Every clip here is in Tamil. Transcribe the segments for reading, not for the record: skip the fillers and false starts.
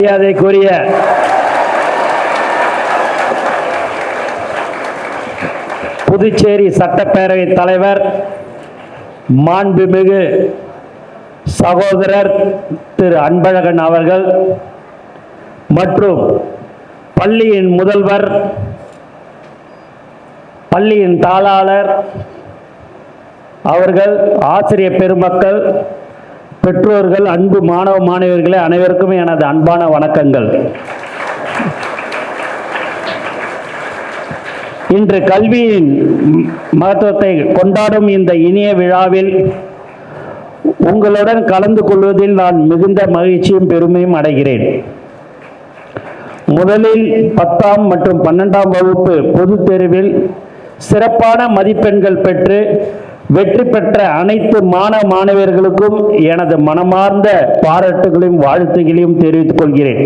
மரியாதைக்குரிய புதுச்சேரி சட்டப்பேரவை தலைவர் மாண்புமிகு சகோதரர் திரு அன்பழகன் அவர்கள் மற்றும் பள்ளியின் முதல்வர், பள்ளியின் தாளாளர் அவர்கள், ஆசிரியர் பெருமக்கள், பெற்றோர்கள், அன்பு மாணவ மாணவியர்களே, அனைவருக்கும் எனது அன்பான வணக்கங்கள். இன்று கல்வியின் மகத்துவத்தை கொண்டாடும் இந்த இனிய விழாவில் உங்களுடன் கலந்து கொள்வதில் நான் மிகுந்த மகிழ்ச்சியும் பெருமையும் அடைகிறேன். முதலில் 10ஆம் மற்றும் 12ஆம் வகுப்பு பொதுத் தேர்வில் சிறப்பான மதிப்பெண்கள் பெற்று வெற்றி பெற்ற அனைத்து மாணவ மாணவியர்களுக்கும் எனது மனமார்ந்த பாராட்டுகளையும் வாழ்த்துகளையும் தெரிவித்துக் கொள்கிறேன்.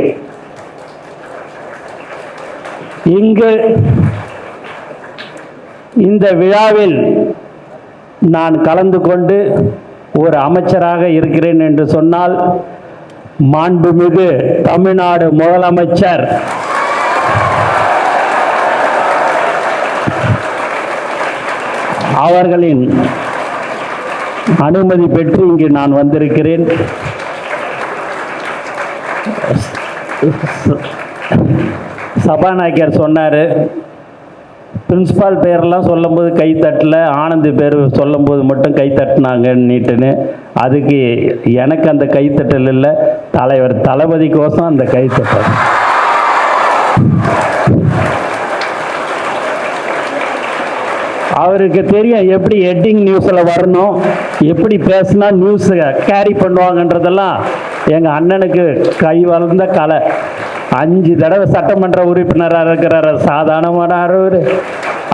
இங்கு இந்த விழாவில் நான் கலந்து கொண்டு ஒரு அமைச்சராக இருக்கிறேன் என்று சொன்னால் மாண்புமிகு தமிழ்நாடு முதலமைச்சர் அவர்களின் அனுமதி பெற்று இங்கு நான் வந்திருக்கிறேன். சபாநாயகர் சொன்னார், பிரின்சிபால் பேரெல்லாம் சொல்லும்போது கை தட்டல, ஆனந்த் பேர் சொல்லும்போது மட்டும் கை தட்டினாங்கன்னுட்டுன்னு. அதுக்கு எனக்கு அந்த கைத்தட்டல் இல்லை, தலைவர் தளபதிக்கோசம் அந்த கைத்தட்டல். அவருக்கு தெரியும் எப்படி ஹெட்டிங் நியூஸில் வரணும், எப்படி பேசினா நியூஸ் கேரி பண்ணுவாங்கன்றதெல்லாம். எங்கள் அண்ணனுக்கு கை வளர்ந்த கலை. 5 தடவை சட்டமன்ற உறுப்பினராக இருக்கிறார். சாதாரணமானவர்.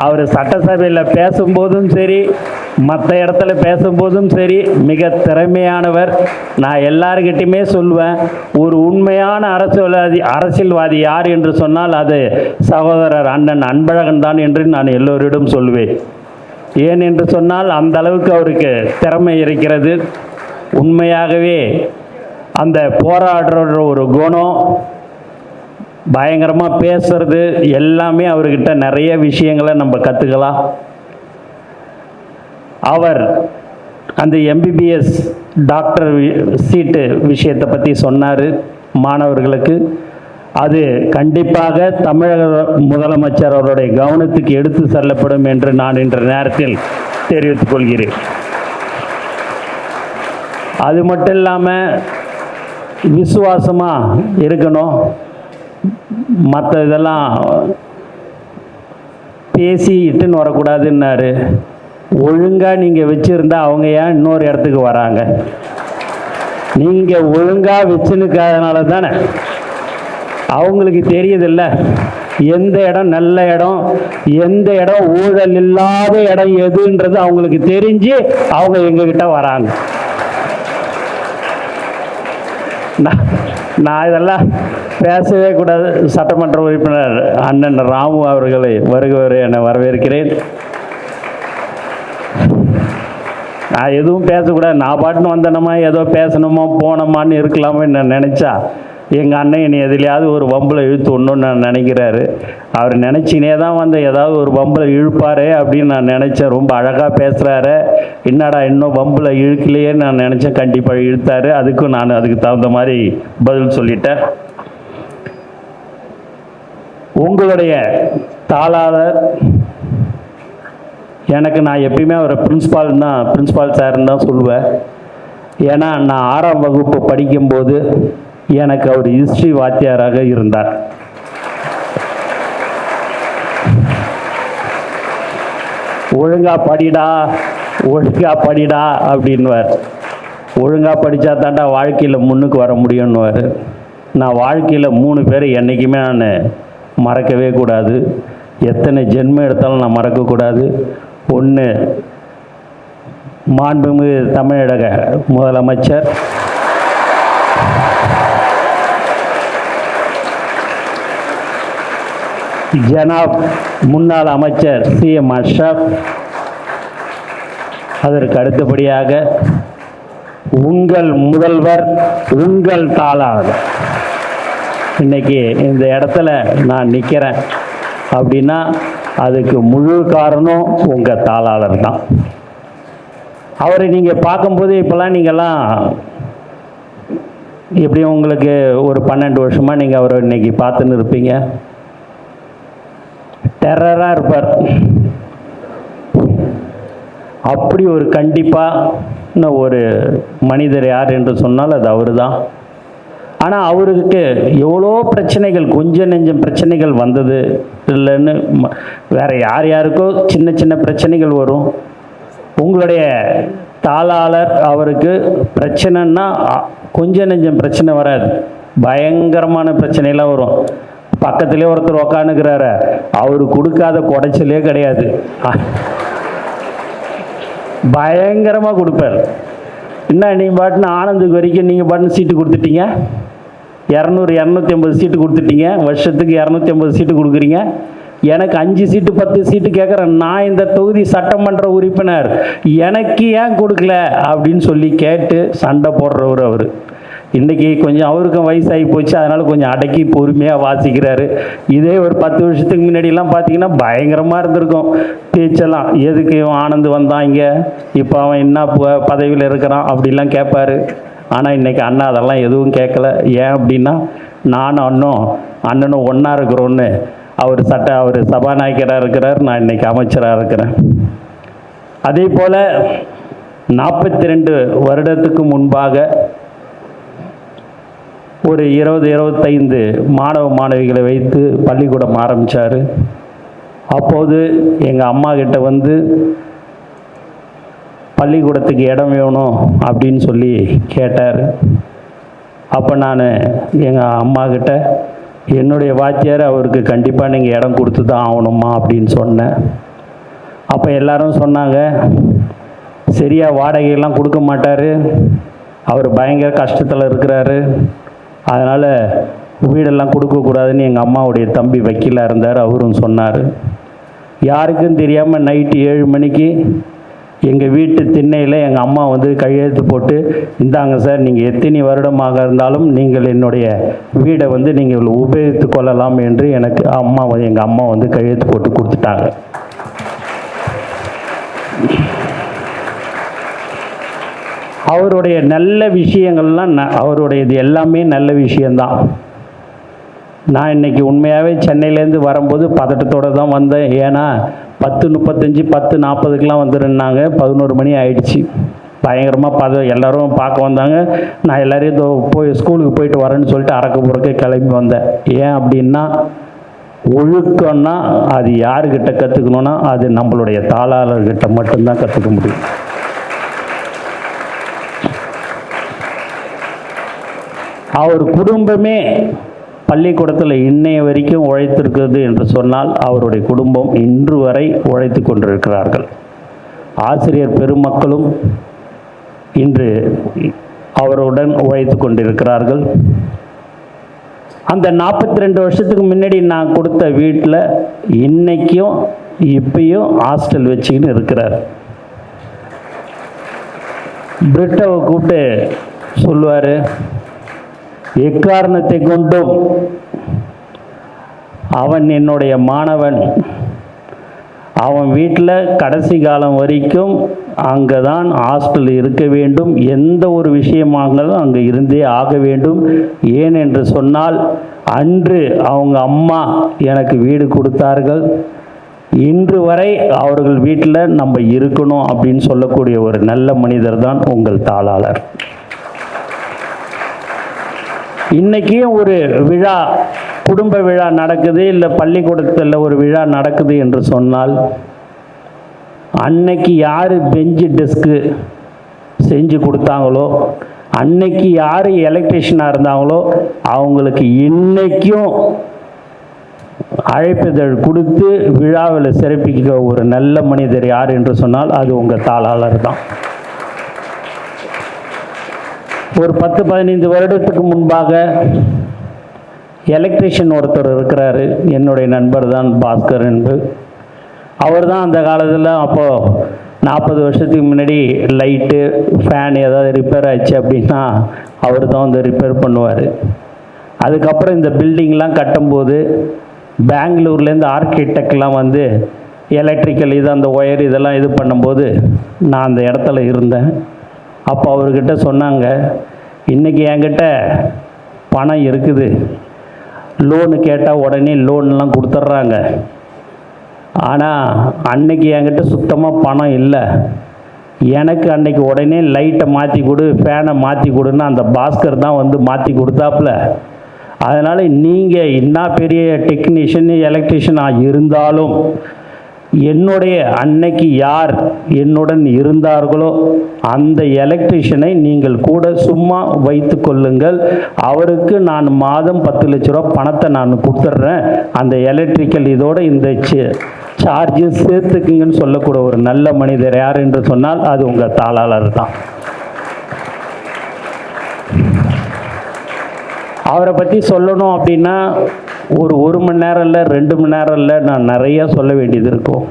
அவர் சட்டசபையில் பேசும்போதும் சரி, மற்ற இடத்துல பேசும்போதும் சரி, மிக திறமையானவர். நான் எல்லாருக்கிட்டையுமே சொல்லுவேன், ஒரு உண்மையான அரசியல்வாதி யார் என்று சொன்னால் அது சகோதரர் அண்ணன் அன்பழகன் தான் என்று நான் எல்லோரிடம் சொல்லுவேன். ஏன் என்று சொன்னால் அந்த அளவுக்கு அவருக்கு திறமை இருக்கிறது. உண்மையாகவே அந்த போராடுற ஒரு குணம், பயங்கரமாக பேசுறது, எல்லாமே அவர்கிட்ட நிறைய விஷயங்களை நம்ம கற்றுக்கலாம். அவர் அந்த எம்பிபிஎஸ் டாக்டர் சீட்டு விஷயத்தை பற்றி சொன்னார் மாணவர்களுக்கு. அது கண்டிப்பாக தமிழக முதலமைச்சர் அவருடைய கவனத்துக்கு எடுத்து செல்லப்படும் என்று நான் இன்ற நேரத்தில் தெரிவித்துக் கொள்கிறேன். அது மட்டும் இல்லாமல் விசுவாசமாக இருக்கணும். மற்ற இதெல்லாம் பேசி இட்டுன்னு வரக்கூடாதுன்னாரு. ஒழுங்காக நீங்கள் வச்சுருந்தா அவங்க ஏன் இன்னொரு இடத்துக்கு வராங்க? நீங்கள் ஒழுங்காக வச்சுன்னுக்காதனால தானே அவங்களுக்கு தெரியுதில்ல எந்த இடம் நல்ல இடம், எந்த இடம் ஊழல் இல்லாத இடம் எதுன்றது அவங்களுக்கு தெரிஞ்சு அவங்க எங்ககிட்ட வராங்க. நான் இதெல்லாம் பேசவே கூடாது. சட்டமன்ற உறுப்பினர் அண்ணன் ராமு அவர்களை வருகிறவரை என வரவேற்கிறேன். நான் எதுவும் பேசக்கூடாது, நான் பாட்டுன்னு வந்தனமா ஏதோ பேசணுமா போனோமான்னு இருக்கலாமே நான் நினச்சா, எங்கள் அண்ணன் என்னை எதுலையாவது ஒரு வம்பில் இழுத்து ஒன்றுன்னு நான் நினைக்கிறாரு. அவர் நினச்சினே தான் வந்து ஏதாவது ஒரு வம்பில் இழுப்பார் அப்படின்னு நான் நினச்சேன். ரொம்ப அழகாக பேசுகிறாரு, என்னடா இன்னும் வம்பில் இழுக்கலையே நான் நினச்சேன். கண்டிப்பாக இழுத்தார். அதுக்கும் நான் அதுக்கு தகுந்த மாதிரி பதில் சொல்லிட்டேன். உங்களுடைய தாளாளர் எனக்கு, நான் எப்பயுமே அவரை பிரின்சிபால் சார்ன்னு தான் சொல்லுவேன். ஏன்னா நான் 6ஆம் வகுப்பு படிக்கும்போது எனக்கு அவர் ஹிஸ்ட்ரி வாத்தியாராக இருந்தார். ஒழுங்கா படிடா ஒழுங்கா படிடா அப்படின்வார். ஒழுங்கா படித்தா தாண்டா வாழ்க்கையில் முன்னுக்கு வர முடியும்னுவார். நான் வாழ்க்கையில் 3 பேரை என்றைக்குமே நான் மறக்கவே கூடாது. எத்தனை ஜென்மம் எடுத்தாலும் நான் மறக்கக்கூடாது. ஒன்று, மாண்புமிகு தமிழக முதலமைச்சர், ஜனாப் முன்னாள் அமைச்சர் சிஎம் அஷ்ரப், அதற்கு அடுத்தபடியாக உங்கள் முதல்வர், உங்கள் தாளாளர் இன்னைக்கு இந்த இடத்துல நான் நிற்கிறேன் அப்படின்னா அதுக்கு முழு காரணம் உங்கள் தாளாளர் தான். அவரை நீங்கள் பார்க்கும்போது இப்போல்லாம் நீங்கள்லாம் எப்படியும் உங்களுக்கு ஒரு 12 வருஷமாக நீங்கள் அவரை இன்னைக்கு பார்த்துன்னு இருப்பீங்க. டெரராக இருப்பார். அப்படி ஒரு கண்டிப்பாக ஒரு மனிதர் யார் என்று சொன்னால் அது அவர் தான். ஆனால் அவருக்கு எவ்வளோ பிரச்சனைகள், கொஞ்சம் நெஞ்சம் பிரச்சனைகள் வந்தது இல்லைன்னு வேறு யார் யாருக்கோ சின்ன சின்ன பிரச்சனைகள் வரும். உங்களுடைய தாளாளர் அவருக்கு பிரச்சனைன்னா கொஞ்சம் நெஞ்சம் பிரச்சனை வராது, பயங்கரமான பிரச்சனைலாம் வரும். பக்கத்துலேயே ஒருத்தர் உக்காந்துக்கிறாரு, அவரு கொடுக்காத குடைச்சலே கிடையாது, பயங்கரமாக கொடுப்பார். என்ன நீங்கள் பாட்டுன்னு ஆனந்துக்கு வரைக்கும் நீங்கள் பாட்டுன்னு சீட்டு கொடுத்துட்டீங்க, 200-250 சீட்டு கொடுத்துட்டீங்க, வருஷத்துக்கு 250 சீட்டு கொடுக்குறீங்க. எனக்கு 5 சீட்டு 10 சீட்டு கேட்குறேன், நான் இந்த தொகுதி சட்டமன்ற உறுப்பினர், எனக்கு ஏன் கொடுக்கல அப்படின்னு சொல்லி கேட்டு சண்டை போடுறவர் அவர். இன்றைக்கி கொஞ்சம் அவருக்கும் வயசாகி போச்சு, அதனால் கொஞ்சம் அடக்கி பொறுமையாக வாசிக்கிறாரு. இதே ஒரு 10 வருஷத்துக்கு முன்னாடிலாம் பார்த்தீங்கன்னா பயங்கரமாக இருந்திருக்கும் பேச்செல்லாம். எதுக்கு இவன் ஆனந்து வந்தான் இங்கே, இப்போ அவன் என்ன பதவியில் இருக்கிறான் அப்படிலாம் கேட்பார். ஆனால் இன்றைக்கி அண்ணா அதெல்லாம் எதுவும் கேட்கல. ஏன் அப்படின்னா நானும் அண்ணனும் ஒன்றா இருக்கிறோன்னு அவர் சபாநாயகராக இருக்கிறார், நான் இன்றைக்கி அமைச்சராக இருக்கிறேன். அதே போல் 42 வருடத்துக்கு முன்பாக ஒரு 20-25 மாணவ மாணவிகளை வைத்து பள்ளிக்கூடம் ஆரம்பித்தார். அப்போது எங்கள் அம்மா கிட்ட வந்து பள்ளிக்கூடத்துக்கு இடம் வேணும் அப்படின்னு சொல்லி கேட்டார். அப்போ நான் எங்கள் அம்மா கிட்ட என்னுடைய வாத்தியார் அவருக்கு கண்டிப்பாக நீங்கள் இடம் கொடுத்து தான் ஆகணுமா அப்படின்னு சொன்னேன். அப்போ எல்லாரும் சொன்னாங்க, சரியாக வாடகையெல்லாம் கொடுக்க மாட்டார், அவர் பயங்கர கஷ்டத்தில் இருக்கிறாரு, அதனால் வீடெல்லாம் கொடுக்கக்கூடாதுன்னு எங்கள் அம்மாவுடைய தம்பி வக்கீலாக இருந்தார், அவரும் சொன்னார். யாருக்கும் தெரியாமல் நைட்டு 7 மணிக்கு எங்கள் வீட்டு திண்ணையில் எங்கள் அம்மா வந்து கையெழுத்து போட்டு, இந்தாங்க சார், நீங்கள் எத்தனை வருடமாக இருந்தாலும் நீங்கள் என்னுடைய வீடை வந்து நீங்கள் உபயோகித்து கொள்ளலாம் என்று எனக்கு எங்கள் அம்மா வந்து கையெழுத்து போட்டு கொடுத்துட்டாங்க. அவருடைய நல்ல விஷயங்கள்லாம் அவருடைய இது எல்லாமே நல்ல விஷயந்தான். நான் இன்றைக்கி உண்மையாகவே சென்னையிலேருந்து வரும்போது பதட்டத்தோடு தான் வந்தேன். ஏன்னா 10:35 10:40க்கெலாம் வந்துருந்தாங்க, 11 மணி ஆயிடுச்சு. பயங்கரமாக எல்லோரும் பார்க்க வந்தாங்க. நான் எல்லோரையும் போய் ஸ்கூலுக்கு போயிட்டு வரேன்னு சொல்லிட்டு அறக்க புறக்க கிளம்பி வந்தேன். ஏன் அப்படின்னா ஒழுக்கம்னா அது யாருக்கிட்ட கற்றுக்கணுன்னா அது நம்மளுடைய தாளாளர்கிட்ட மட்டும்தான் கற்றுக்க முடியும். அவர் குடும்பமே பள்ளிக்கூடத்தில் இன்னைய வரைக்கும் உழைத்திருக்கிறது என்று சொன்னால் அவருடைய குடும்பம் இன்று வரை உழைத்து கொண்டிருக்கிறார்கள். ஆசிரியர் பெருமக்களும் இன்று அவருடன் உழைத்து கொண்டிருக்கிறார்கள். அந்த 42 வருஷத்துக்கு முன்னாடி நான் கொடுத்த வீட்டில் இன்னைக்கும் இப்பயும் ஹாஸ்டல் வச்சுக்கின்னு இருக்கிறார். பிரிட்டவை கூப்பிட்டு சொல்லுவார், எக்காரணத்தை கொண்டும் அவன் என்னுடைய மாணவன், அவன் வீட்டில் கடைசி காலம் வரைக்கும் அங்கே தான் ஹாஸ்டல் இருக்க வேண்டும், எந்த ஒரு விஷயமானாலும் அங்கே இருந்தே ஆக வேண்டும். ஏன் என்று சொன்னால் அன்று அவங்க அம்மா எனக்கு வீடு கொடுத்தார்கள், இன்று வரை அவர்கள் வீட்டில் நம்ம இருக்கணும் அப்படின்னு சொல்லக்கூடிய ஒரு நல்ல மனிதர் தான் உங்கள் தாளாளர். இன்றைக்கும் ஒரு விழா, குடும்ப விழா நடக்குது, இல்லை பள்ளிக்கூடத்தில் ஒரு விழா நடக்குது என்று சொன்னால் அன்னைக்கு யார் பெஞ்சு டெஸ்க்கு செஞ்சு கொடுத்தாங்களோ, அன்னைக்கு யார் எலக்ட்ரிஷியனாக இருந்தாங்களோ அவங்களுக்கு இன்றைக்கும் அழைப்பிதழ் கொடுத்து விழாவில் சிறப்பிக்க ஒரு நல்ல மனிதர் யார் என்று சொன்னால் அது உங்கள் தாளாளர் தான். ஒரு 10-15 வருடத்துக்கு முன்பாக எலக்ட்ரிஷியன் ஒருத்தர் இருக்கிறாரு, என்னுடைய நண்பர் தான் பாஸ்கர் என்று. அவர் தான் அந்த காலத்தில் அப்போது 40 வருஷத்துக்கு முன்னாடி லைட்டு ஃபேன் ஏதாவது ரிப்பேர் ஆச்சு அப்படின்னா அவர் தான் வந்து ரிப்பேர் பண்ணுவார். அதுக்கப்புறம் இந்த பில்டிங்லாம் கட்டும்போது பெங்களூர்லேருந்து ஆர்கிடெக்ட்லாம் வந்து எலக்ட்ரிக்கல் இது அந்த ஒயர் இதெல்லாம் இது பண்ணும்போது நான் அந்த இடத்துல இருந்தேன். அப்போ அவர்கிட்ட சொன்னாங்க, இன்றைக்கி என்கிட்ட பணம் இருக்குது, லோனு கேட்டால் உடனே லோன்லாம் கொடுத்துட்றாங்க. ஆனால் அன்னைக்கு என்கிட்ட சுத்தமாக பணம் இல்லை. எனக்கு அன்னைக்கு உடனே லைட்டை மாற்றி கொடு, ஃபேனை மாற்றி கொடுன்னு அந்த பாஸ்கர் தான் வந்து மாற்றி கொடுத்தாப்புல. அதனால் நீங்கள் என்ன பெரிய டெக்னீஷியன் எலக்ட்ரிஷியனாக இருந்தாலும் என்னுடைய அன்னைக்கு யார் என்னுடன் இருந்தார்களோ அந்த எலக்ட்ரிஷியனை நீங்கள் கூட சும்மா வைத்து கொள்ளுங்கள். அவருக்கு நான் மாதம் 10 லட்ச ரூபா பணத்தை நான் கொடுத்துட்றேன். அந்த எலக்ட்ரிக்கல் இதோட இந்த சார்ஜு சேர்த்துக்குங்கன்னு சொல்லக்கூட ஒரு நல்ல மனிதர் யார் என்று சொன்னால் அது உங்கள் தாளாளர் தான். அவரை பற்றி சொல்லணும் அப்படின்னா ஒரு மணி நேரம் இல்லை, 2 மணி நேரம் இல்லை, நான் நிறையா சொல்ல வேண்டியது இருக்கும்.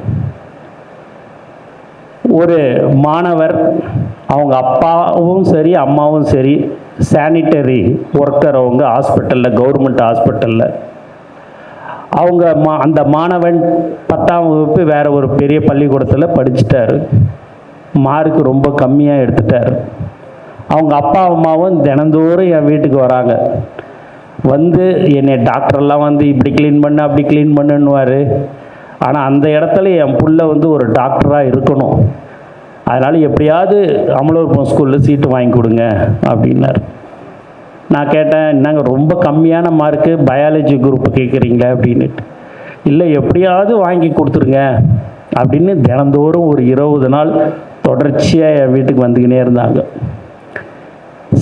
ஒரு மாணவர், அவங்க அப்பாவும் சரி அம்மாவும் சரி சானிட்டரி ஒர்க்கர், அவங்க ஹாஸ்பிட்டலில், கவர்மெண்ட் ஹாஸ்பிட்டலில். அவங்க அந்த மாணவன் 10ஆம் வகுப்பு வேறு ஒரு பெரிய பள்ளிக்கூடத்தில் படிச்சுட்டார். மார்க் ரொம்ப கம்மியாக எடுத்துட்டார். அவங்க அப்பா அம்மாவும் தினந்தோறும் என் வீட்டுக்கு வராங்க. வந்து என்னை டாக்டர்லாம் வந்து இப்படி க்ளீன் பண்ணு அப்படி க்ளீன் பண்ணுன்னுவார். ஆனால் அந்த இடத்துல என் புள்ள வந்து ஒரு டாக்டராக இருக்கணும். அதனால் எப்படியாவது அமலோற்பம் ஸ்கூலில் சீட்டு வாங்கி கொடுங்க அப்படின்னார். நான் கேட்டேன், என்னங்க ரொம்ப கம்மியான மார்க்கு, பயாலஜி குரூப்பு கேட்குறீங்களே அப்படின்னுட்டு. இல்லை, எப்படியாவது வாங்கி கொடுத்துருங்க அப்படின்னு தினந்தோறும் ஒரு 20 நாள் தொடர்ச்சியாக என் வீட்டுக்கு வந்துக்கினே இருந்தாங்க.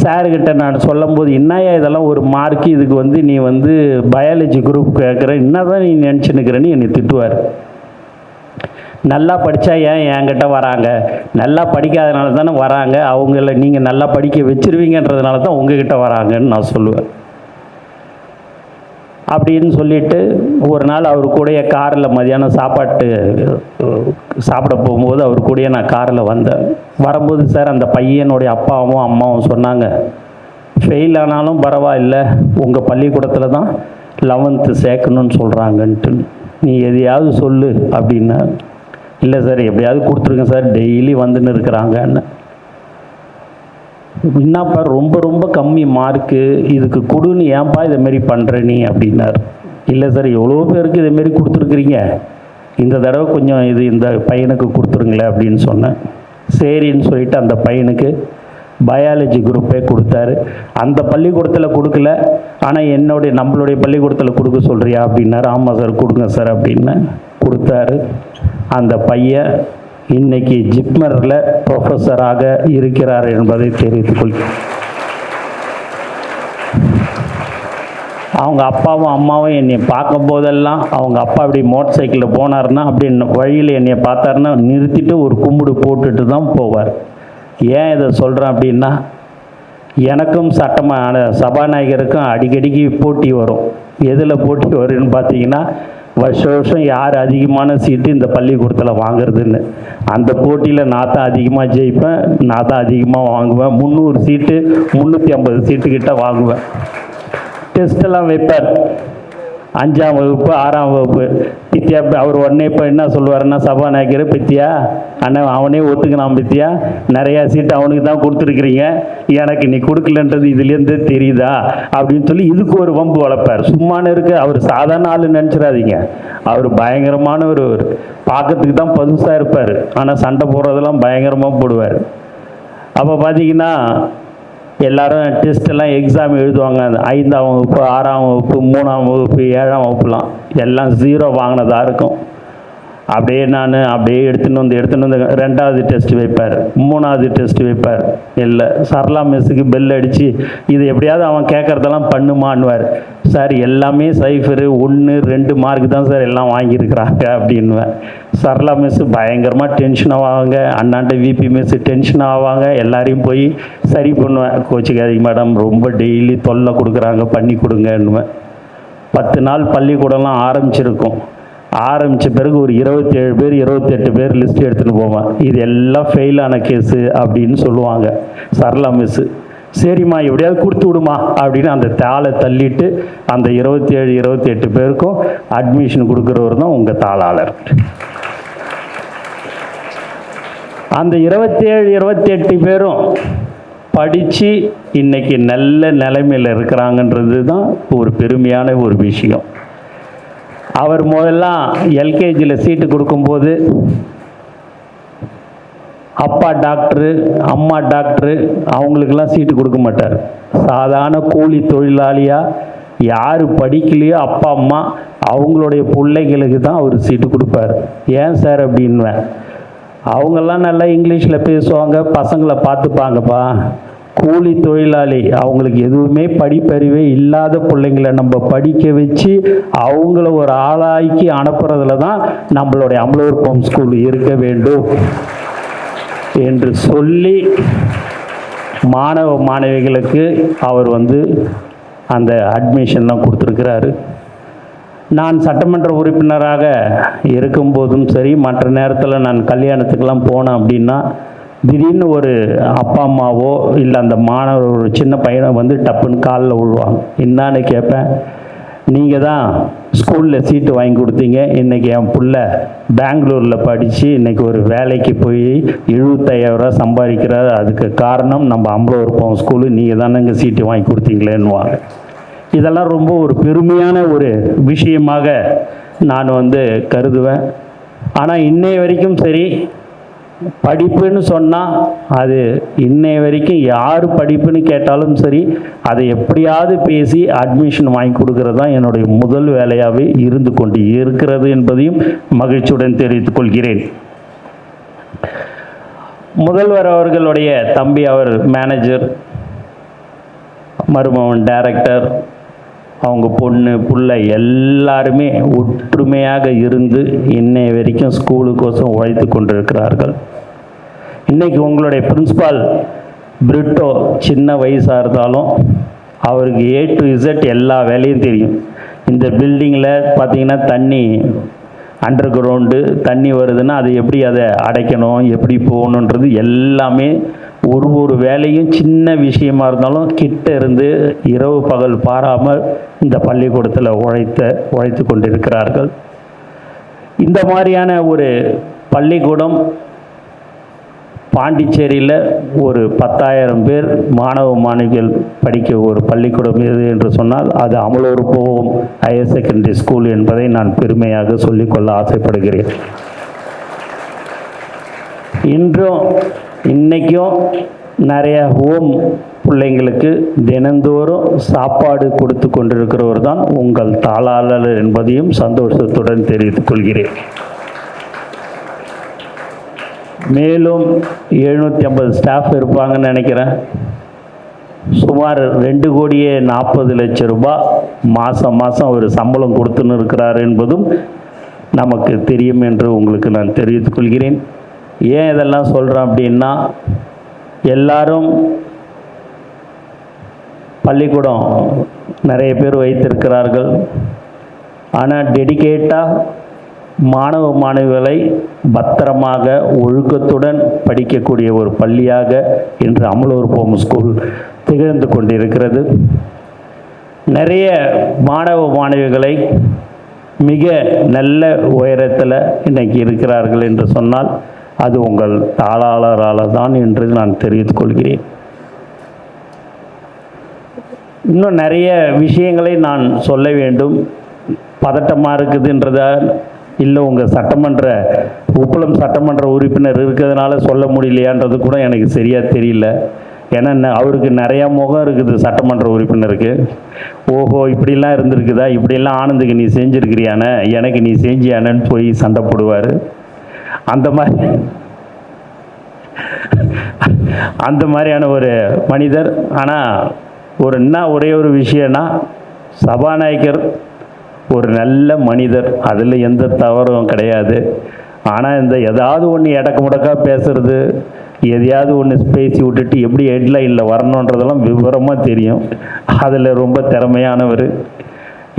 சார்கிட்ட நான் சொல்லும்போது, என்னையா இதெல்லாம் ஒரு மார்க்கு, இதுக்கு வந்து நீ வந்து பயாலஜி குரூப் கேட்குற, என்ன தான் நீ நினச்சின்னுக்கிறேன்னு என்னை திட்டுவார். நல்லா படித்தா ஏன் என்கிட்ட வராங்க, நல்லா படிக்காதனால தானே வராங்க, அவங்கள நீங்கள் நல்லா படிக்க வச்சுருவீங்கன்றதுனால தான் உங்ககிட்ட வராங்கன்னு நான் சொல்லுவேன். அப்படின்னு சொல்லிவிட்டு ஒரு நாள் அவர் கூடயே காரில் மதியானம் சாப்பிட போகும்போது அவர் கூடயே நான் காரில் வந்தேன். வரும்போது, சார் அந்த பையனுடைய அப்பாவும் அம்மாவும் சொன்னாங்க, ஃபெயில் ஆனாலும் பரவாயில்லை, உங்கள் பள்ளிக்கூடத்தில் தான் 11th சேர்க்கணும்னு சொல்கிறாங்கன்ட்டு, நீ எதையாவது சொல்லு அப்படின்னா. இல்லை சார், எப்படியாவது கொடுத்துருங்க சார், டெய்லி வந்துன்னு இருக்கிறாங்கன்னு. என்னப்பா ரொம்ப ரொம்ப கம்மி மார்க்கு, இதுக்கு கொடுன்னு ஏன்ப்பா இதேமாரி பண்ணுற நீ அப்படின்னார். இல்லை சார், எவ்வளோ பேருக்கு இதேமாரி கொடுத்துருக்குறீங்க, இந்த தடவை கொஞ்சம் இந்த பையனுக்கு கொடுத்துருங்களேன் அப்படின்னு சொன்னேன். சரின்னு சொல்லிட்டு அந்த பையனுக்கு பயாலஜி குரூப்பே கொடுத்தாரு. அந்த பள்ளிக்கூடத்தில் கொடுக்கல, ஆனால் நம்மளுடைய பள்ளிக்கூடத்தில் கொடுக்க சொல்கிறியா அப்படின்னாரு. ஆமாம் சார் கொடுங்க சார் அப்படின்னு கொடுத்தாரு. அந்த பையன் இன்னைக்கு ஜிப்மரில் ப்ரொஃபஸராக இருக்கிறார் என்பதை தெரிவித்துக் கொள்கிறேன். அவங்க அப்பாவும் அம்மாவும் என்னை பார்க்கும் போதெல்லாம், அவங்க அப்பா அப்படி மோட்டர் சைக்கிளில் போனார்னா அப்படி வழியில் என்னை பார்த்தாருன்னா நிறுத்திட்டு ஒரு கும்பிடு போட்டுட்டு தான் போவார். ஏன் இதை சொல்கிறேன் அப்படின்னா, எனக்கும் சபாநாயகருக்கும் அடிக்கடிக்கு போட்டி வரும். எதில் போட்டி வரும்னு பார்த்தீங்கன்னா, வருஷம் யார் அதிகமான சீட்டு இந்த பள்ளிக்கூடத்தில் வாங்குறதுன்னு. அந்த போட்டியில் நான் தான் அதிகமாக ஜெயிப்பேன், நான் தான் அதிகமாக வாங்குவேன். 300 சீட்டு 350 சீட்டுக்கிட்ட வாங்குவேன். டெஸ்ட்டெல்லாம் வைப்பார். 5ஆம் வகுப்பு 6ஆம் வகுப்பு பித்தியா. அவர் உடனே இப்போ என்ன சொல்லுவாருன்னா, சபாநாயகர் பித்தியா அண்ணன் அவனே ஒத்துக்கினான், பித்தியா நிறையா சீட்டு அவனுக்கு தான் கொடுத்துருக்குறீங்க, எனக்கு நீ கொடுக்கலன்றது இதுலேருந்து தெரியுதா அப்படின்னு சொல்லி இதுக்கு ஒரு வம்பு வளர்ப்பார். சும்மானு இருக்கு. அவர் சாதாரண ஆள் நினச்சிடாதீங்க, அவர் பயங்கரமான ஒரு பார்க்கறதுக்கு தான் பதுசாக இருப்பார், ஆனால் சண்டை போடுறதெல்லாம் பயங்கரமாக போடுவார். அப்போ பார்த்தீங்கன்னா எல்லாரும் டெஸ்ட்டெல்லாம் எக்ஸாம் எழுதுவாங்க. 5ஆம் வகுப்பு 6ஆம் வகுப்பு 3ஆம் வகுப்பு 7ஆம் வகுப்புலாம் எல்லாம் 0 வாங்கினதாக இருக்கும். அப்படியே நான் எடுத்துன்னு வந்து 2வது டெஸ்ட் வைப்பார், 3வது டெஸ்ட் வைப்பார். இல்லை, சரளா மிஸ்ஸுக்கு பெல் அடித்து இது எப்படியாவது அவன் கேட்குறதெல்லாம் பண்ணுமான்னுவார். சார் எல்லாமே சைஃபரு 1 2 மார்க் தான் சார் எல்லாம் வாங்கியிருக்கிறாங்க அப்படின்வேன். சரளா மிஸ்ஸு பயங்கரமாக டென்ஷன் ஆவாங்க, அண்ணாண்ட விபி மிஸ்ஸு டென்ஷன் ஆவாங்க. எல்லாரையும் போய் சரி பண்ணுவேன். கோச்சிக்காதீங்க மேடம், ரொம்ப டெய்லி தொல்லை கொடுக்குறாங்க, பண்ணி கொடுங்கன்னுவேன். 10 நாள் பள்ளிக்கூடம்லாம் ஆரம்பிச்சிருக்கும். ஆரம்பித்த பிறகு ஒரு 27 பேர் 28 பேர் லிஸ்ட் எடுத்துகிட்டு போவேன். இது எல்லாம் ஃபெயிலான கேஸு அப்படின்னு சொல்லுவாங்க சரளா மிஸ்ஸு. சரிம்மா எப்படியாவது கொடுத்து விடுமா அப்படின்னு அந்த தாளை தள்ளிட்டு அந்த 27 28 பேருக்கும் அட்மிஷன் கொடுக்குறவர் தான் உங்கள் தாளாளர். அந்த 27 28 பேரும் படித்து இன்னைக்கு நல்ல நிலைமையில் இருக்கிறாங்கன்றது தான் ஒரு பெருமையான ஒரு விஷயம். அவர் முதல்லாம் எல்கேஜியில் சீட்டு கொடுக்கும்போது அப்பா டாக்டரு அம்மா டாக்டரு அவங்களுக்கெல்லாம் சீட்டு கொடுக்க மாட்டார். சாதாரண கூலி தொழிலாளியாக யார் படிக்கலையோ அப்பா அம்மா அவங்களுடைய பிள்ளைங்களுக்கு தான் அவர் சீட்டு கொடுப்பார். ஏன் சார் அப்படின்வேன். அவங்கெல்லாம் நல்லா இங்கிலீஷில் பேசுவாங்க, பசங்களை பார்த்துப்பாங்கப்பா. கூலி தொழிலாளி அவங்களுக்கு எதுவுமே படிப்பறிவே இல்லாத பிள்ளைங்களை நம்ம படிக்க வச்சு அவங்கள ஒரு ஆளாக்கி அனுப்புறதுல தான் நம்மளுடைய அமலோற்பம் ஸ்கூல் இருக்க வேண்டும் என்று சொல்லி மாணவ மாணவிகளுக்கு அவர் அந்த அட்மிஷன்லாம் கொடுத்துருக்கிறாரு. நான் சட்டமன்ற உறுப்பினராக இருக்கும்போதும் சரி, மற்ற நேரத்தில் நான் கல்யாணத்துக்கெல்லாம் போனேன் அப்படின்னா திடீர்னு ஒரு அப்பா அம்மாவோ இல்லை அந்த மாணவர் ஒரு சின்ன பையனை டப்புன்னு காலில் விழுவாங்க. என்னான்னு கேட்பேன். நீங்கள் தான் ஸ்கூலில் சீட்டு வாங்கி கொடுத்தீங்க, இன்றைக்கி என் பிள்ளை பெங்களூரில் படித்து இன்றைக்கி ஒரு வேலைக்கு போய் 75,000 ரூபா சம்பாதிக்கிறார். அதுக்கு காரணம் நம்ம அமலோற்பம் ஸ்கூலு, நீங்கள் தானே இங்கே சீட்டு வாங்கி கொடுத்தீங்களேன்னுவாங்க. இதெல்லாம் ரொம்ப ஒரு பெருமையான ஒரு விஷயமாக நான் கருதுவேன். ஆனால் இன்னைய வரைக்கும் சரி, படிப்புன்னு சொன்னால் அது இன்னைய வரைக்கும் யார் படிப்புன்னு கேட்டாலும் சரி அதை எப்படியாவது பேசி அட்மிஷன் வாங்கி கொடுக்கறது தான் என்னுடைய முதல் வேலையாகவே இருந்து கொண்டு இருக்கிறது என்பதையும் மகிழ்ச்சியுடன் தெரிவித்துக் கொள்கிறேன். முதல்வர் அவர்களுடைய தம்பி அவர் மேனேஜர், மருமகன் டைரக்டர், அவங்க பொண்ணு புள்ள எல்லாருமே ஒற்றுமையாக இருந்து இன்னைய வரைக்கும் ஸ்கூலுக்கோசம் உழைத்து கொண்டிருக்கிறார்கள். இன்றைக்கி உங்களுடைய பிரின்ஸ்பால் பிரிட்டோ சின்ன வயசாக இருந்தாலும் அவருக்கு A to Z எல்லா வேலையும் தெரியும். இந்த பில்டிங்கில் பார்த்திங்கன்னா தண்ணி அண்டர் கிரவுண்டு தண்ணி வருதுன்னா அது எப்படி அதை அடைக்கணும், எப்படி போகணுன்றது எல்லாமே ஒரு வேலையும் சின்ன விஷயமா இருந்தாலும் கிட்ட இருந்து இரவு பகல் பாராமல் இந்த பள்ளிக்கூடத்தில் உழைத்து கொண்டிருக்கிறார்கள். இந்த மாதிரியான ஒரு பள்ளிக்கூடம் பாண்டிச்சேரியில் ஒரு 10,000 பேர் மாணவ மாணவிகள் படிக்க ஒரு பள்ளிக்கூடம் எது என்று சொன்னால் அது அமலோற்பம் ஹையர் செகண்டரி ஸ்கூல் என்பதை நான் பெருமையாக சொல்லிக்கொள்ள ஆசைப்படுகிறேன். இன்றைக்கும் நிறைய ஹோம் பிள்ளைங்களுக்கு தினந்தோறும் சாப்பாடு கொடுத்து கொண்டிருக்கிறவர் தான் உங்கள் தாளாளர் என்பதையும் சந்தோஷத்துடன் தெரிவித்துக் கொள்கிறேன். மேலும் 750 ஸ்டாஃப் இருப்பாங்கன்னு நினைக்கிறேன். சுமார் 2,40,00,000 ரூபாய் மாதம் ஒரு சம்பளம் கொடுத்துன்னு இருக்கிறார் என்பதும் நமக்கு தெரியும் என்று உங்களுக்கு நான் தெரிவித்துக் கொள்கிறேன். ஏன் இதெல்லாம் சொல்கிறேன் அப்படின்னா, எல்லாரும் பள்ளிக்கூடம் நிறைய பேர் வைத்திருக்கிறார்கள். ஆனால் டெடிகேட்டாக மாணவ மாணவிகளை பத்திரமாக ஒழுக்கத்துடன் படிக்கக்கூடிய ஒரு பள்ளியாக இன்று அமலோற்பம் ஸ்கூல் திகழ்ந்து கொண்டிருக்கிறது. நிறைய மாணவ மாணவிகளை மிக நல்ல உயரத்தில் இன்றைக்கி இருக்கிறார்கள் என்று சொன்னால் அது உங்கள் தாளாளரால் தான் என்று நான் தெரிவித்துக் கொள்கிறேன். இன்னும் நிறைய விஷயங்களை நான் சொல்ல வேண்டும். பதட்டமாக இருக்குதுன்றதால் இல்லை உங்கள் உப்பளம் சட்டமன்ற உறுப்பினர் இருக்கிறதுனால சொல்ல முடியலையான்றது கூட எனக்கு சரியாக தெரியல. ஏன்னா அவருக்கு நிறையா முகம் இருக்குது சட்டமன்ற உறுப்பினருக்கு. ஓஹோ இப்படிலாம் இருந்திருக்குதா, இப்படிலாம் ஆனந்துக்கு நீ செஞ்சுருக்கிறியானே, எனக்கு நீ செஞ்சியானன்னு போய் சண்டை போடுவார். அந்த மாதிரியான ஒரு மனிதர். ஆனால் ஒரே ஒரு விஷயம்னா, சபாநாயகர் ஒரு நல்ல மனிதர், அதில் எந்த தவறும் கிடையாது. ஆனால் ஏதாவது ஒன்று எடக்கு முடக்கா பேசுறது, எதையாவது ஒன்று பேசி விட்டுட்டு எப்படி ஹெட்லைனில் வரணுன்றதெல்லாம் விவரமாக தெரியும். அதில் ரொம்ப திறமையானவர்.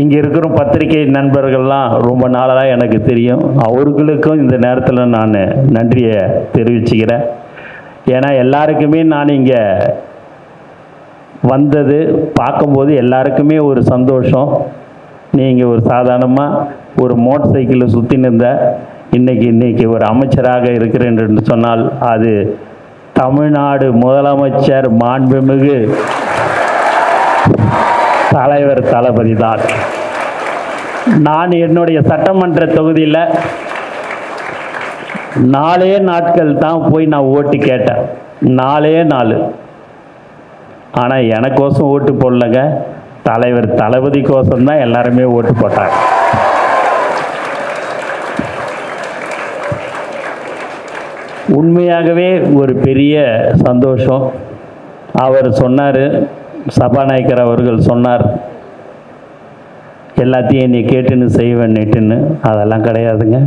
இங்கே இருக்கிற பத்திரிகை நண்பர்கள்லாம் ரொம்ப நாளாக எனக்கு தெரியும். அவர்களுக்கும் இந்த நேரத்தில் நான் நன்றியை தெரிவிச்சுக்கிறேன். ஏன்னா எல்லாருக்குமே நான் இங்கே வந்தது பார்க்கும்போது எல்லாருக்குமே ஒரு சந்தோஷம். நீங்கள் ஒரு சாதாரணமாக ஒரு மோட்டர் சைக்கிளில் சுற்றின்னு இருந்த இன்னைக்கு ஒரு அமைச்சராக இருக்கிறேன் என்று சொன்னால் அது தமிழ்நாடு முதலமைச்சர் மாண்புமிகு தலைவர் தளபதி தான். நான் என்னுடைய சட்டமன்ற தொகுதியில் 4 நாட்கள் தான் போய் நான் ஓட்டு கேட்டேன். 4 நாள். ஆனால் எனக்கோசம் ஓட்டு போடலங்க, தலைவர் தளபதி கோசம் தான் எல்லாருமே ஓட்டு போட்டாங்க. உண்மையாகவே ஒரு பெரிய சந்தோஷம். அவர் சொன்னார், சபாநாயகர் அவர்கள் சொன்னார், எல்லாத்தையும் நீ கேட்டுன்னு செய்வேன்னுட்டுன்னு. அதெல்லாம் கிடையாதுங்க.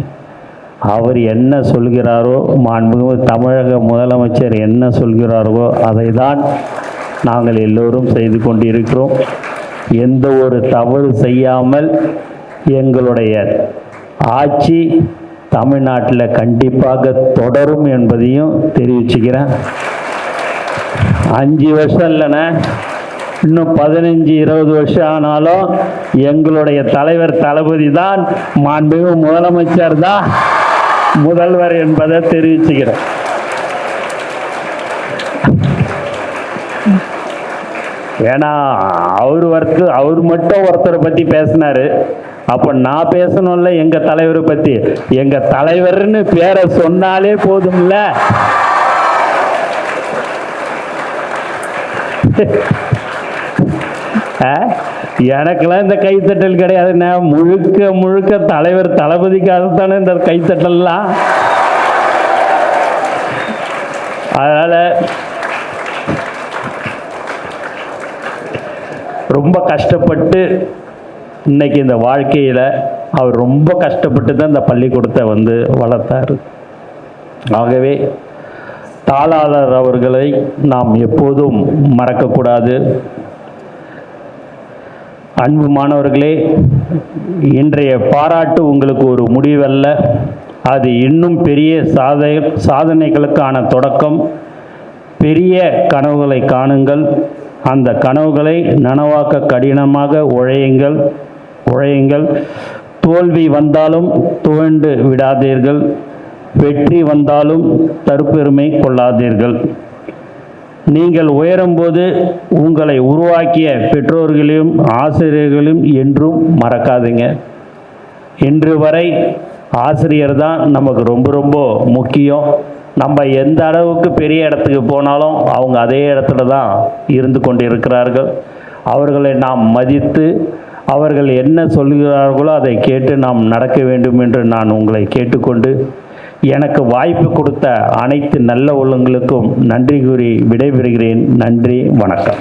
அவர் என்ன சொல்கிறாரோ, மாண்புமிகு தமிழக முதலமைச்சர் என்ன சொல்கிறாரோ அதை தான் நாங்கள் எல்லோரும் செய்து கொண்டிருக்கிறோம். எந்த ஒரு தவறு செய்யாமல் எங்களுடைய ஆட்சி தமிழ்நாட்டில் கண்டிப்பாக தொடரும் என்பதையும் தெரிவிச்சுக்கிறேன். 5 வருஷம் இல்லைண்ணே, இன்னும் 15-20 வருஷம் ஆனாலும் எங்களுடைய தலைவர் தளபதி தான், மாண்புமிகு முதலமைச்சர் தான் முதல்வர் என்பதை தெரிவிச்சுக்கிறேன். ஏன்னா அவர் மட்டும் ஒருத்தரை பற்றி பேசினாரு. அப்போ நான் பேசணும்ல எங்கள் தலைவரை பற்றி. எங்கள் தலைவர்னு பேரை சொன்னாலே போதும்ல. எனக்கெல்லாம் இந்த கைத்தட்டல் கிடையாதுண்ணே. முழுக்க தலைவர் தளபதிக்காகத்தானே இந்த கைத்தட்டல்லாம். அதனால் ரொம்ப கஷ்டப்பட்டு இன்னைக்கு இந்த வாழ்க்கையில் அவர் ரொம்ப கஷ்டப்பட்டு தான் இந்த பள்ளிக்கூடத்தை வளர்த்தார். ஆகவே தாளாளர் அவர்களை நாம் எப்போதும் மறக்கக்கூடாது. அன்பு மாணவர்களே, இன்றைய பாராட்டு உங்களுக்கு ஒரு முடிவல்ல, அது இன்னும் பெரிய சாதனைகளுக்கான தொடக்கம். பெரிய கனவுகளை காணுங்கள், அந்த கனவுகளை நனவாக்க கடினமாக உழையுங்கள். தோல்வி வந்தாலும் துவண்டு விடாதீர்கள், வெற்றி வந்தாலும் தற்பெருமை கொள்ளாதீர்கள். நீங்கள் உயரும்போது உங்களை உருவாக்கிய பெற்றோர்களையும் ஆசிரியர்களையும் என்றும் மறக்காதீங்க. இன்று வரை ஆசிரியர் தான் நமக்கு ரொம்ப முக்கியம். நம்ம எந்த அளவுக்கு பெரிய இடத்துக்கு போனாலும் அவங்க அதே இடத்துல தான் இருந்து கொண்டு இருக்கிறார்கள். அவர்களை நாம் மதித்து அவர்கள் என்ன சொல்கிறார்களோ அதை கேட்டு நாம் நடக்க வேண்டும் என்று நான் உங்களை கேட்டுக்கொண்டு, எனக்கு வாய்ப்பு கொடுத்த அனைத்து நல்ல உள்ளங்களுக்கும் நன்றி கூறி விடைபெறுகிறேன். நன்றி, வணக்கம்.